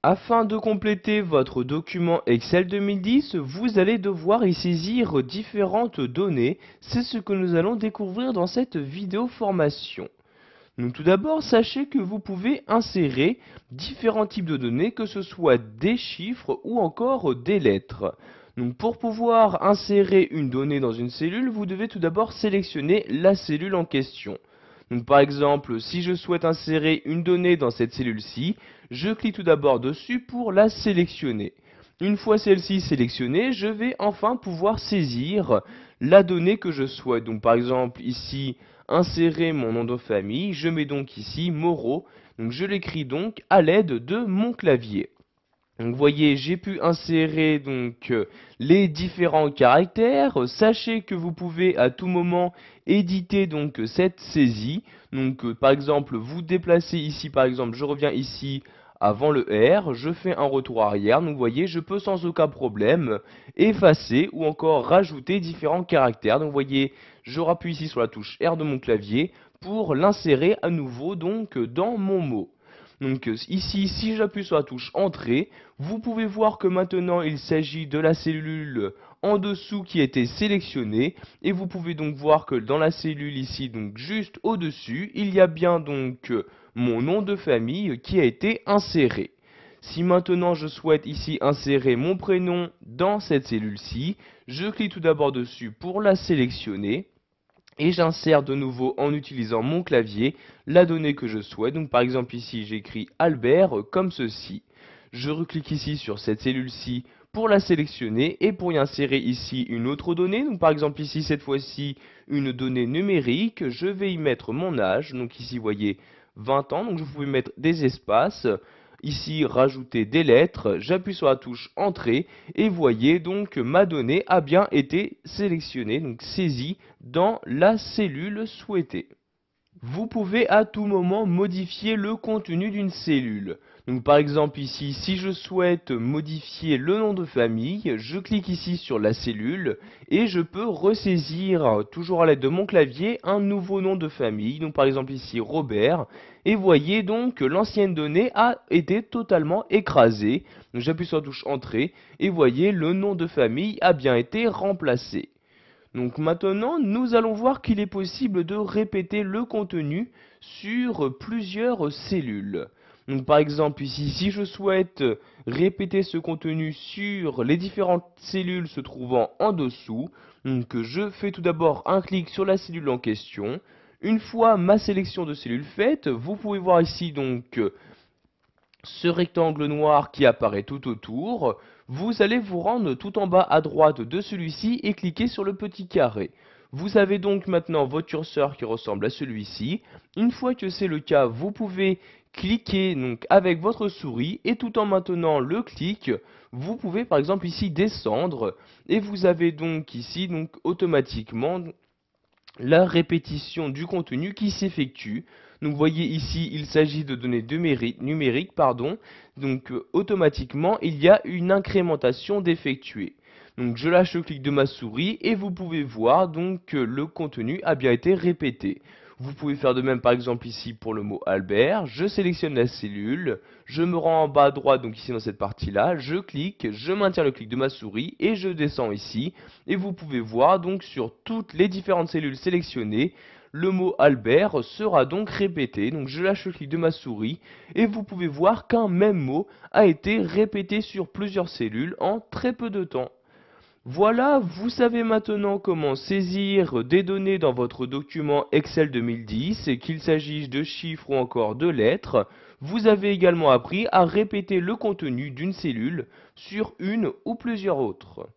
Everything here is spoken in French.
Afin de compléter votre document Excel 2010, vous allez devoir y saisir différentes données. C'est ce que nous allons découvrir dans cette vidéo formation. Donc tout d'abord, sachez que vous pouvez insérer différents types de données, que ce soit des chiffres ou encore des lettres. Donc pour pouvoir insérer une donnée dans une cellule, vous devez tout d'abord sélectionner la cellule en question. Donc par exemple, si je souhaite insérer une donnée dans cette cellule-ci, je clique tout d'abord dessus pour la sélectionner. Une fois celle-ci sélectionnée, je vais enfin pouvoir saisir la donnée que je souhaite. Donc par exemple ici, insérer mon nom de famille, je mets donc ici Moreau. Donc je l'écris donc à l'aide de mon clavier. Donc vous voyez, j'ai pu insérer donc les différents caractères. Sachez que vous pouvez à tout moment éditer donc cette saisie. Donc par exemple, vous déplacez ici, par exemple, je reviens ici avant le R, je fais un retour arrière. Donc vous voyez, je peux sans aucun problème effacer ou encore rajouter différents caractères. Donc vous voyez, je rappuie ici sur la touche R de mon clavier pour l'insérer à nouveau donc dans mon mot. Donc ici, si j'appuie sur la touche Entrée, vous pouvez voir que maintenant il s'agit de la cellule en dessous qui a été sélectionnée. Et vous pouvez donc voir que dans la cellule ici, donc juste au-dessus, il y a bien donc mon nom de famille qui a été inséré. Si maintenant je souhaite ici insérer mon prénom dans cette cellule-ci, je clique tout d'abord dessus pour la sélectionner. Et j'insère de nouveau en utilisant mon clavier la donnée que je souhaite. Donc par exemple ici j'écris Albert comme ceci. Je reclique ici sur cette cellule-ci pour la sélectionner et pour y insérer ici une autre donnée. Donc par exemple ici cette fois-ci une donnée numérique. Je vais y mettre mon âge. Donc ici vous voyez 20 ans. Donc je pouvais mettre des espaces. Ici rajouter des lettres. J'appuie sur la touche Entrée et voyez donc que ma donnée a bien été sélectionnée, donc saisie dans la cellule souhaitée. Vous pouvez à tout moment modifier le contenu d'une cellule. Donc par exemple ici, si je souhaite modifier le nom de famille, je clique ici sur la cellule et je peux ressaisir, toujours à l'aide de mon clavier, un nouveau nom de famille. Donc par exemple ici Robert. Et voyez donc que l'ancienne donnée a été totalement écrasée. Donc j'appuie sur la touche Entrée et voyez le nom de famille a bien été remplacé. Donc maintenant, nous allons voir qu'il est possible de répéter le contenu sur plusieurs cellules. Donc par exemple ici, si je souhaite répéter ce contenu sur les différentes cellules se trouvant en dessous, donc je fais tout d'abord un clic sur la cellule en question. Une fois ma sélection de cellules faite, vous pouvez voir ici donc ce rectangle noir qui apparaît tout autour. Vous allez vous rendre tout en bas à droite de celui-ci et cliquer sur le petit carré. Vous avez donc maintenant votre curseur qui ressemble à celui-ci. Une fois que c'est le cas, vous pouvez cliquer donc avec votre souris et tout en maintenant le clic, vous pouvez par exemple ici descendre et vous avez donc ici donc automatiquement la répétition du contenu qui s'effectue. Donc vous voyez ici, il s'agit de données numériques, pardon. Donc automatiquement, il y a une incrémentation d'effectuer. Donc je lâche le clic de ma souris et vous pouvez voir donc que le contenu a bien été répété. Vous pouvez faire de même par exemple ici pour le mot Albert. Je sélectionne la cellule, je me rends en bas à droite, donc ici dans cette partie-là, je clique, je maintiens le clic de ma souris et je descends ici. Et vous pouvez voir donc sur toutes les différentes cellules sélectionnées, le mot Albert sera donc répété. Donc je lâche le clic de ma souris et vous pouvez voir qu'un même mot a été répété sur plusieurs cellules en très peu de temps. Voilà, vous savez maintenant comment saisir des données dans votre document Excel 2010, qu'il s'agisse de chiffres ou encore de lettres. Vous avez également appris à répéter le contenu d'une cellule sur une ou plusieurs autres.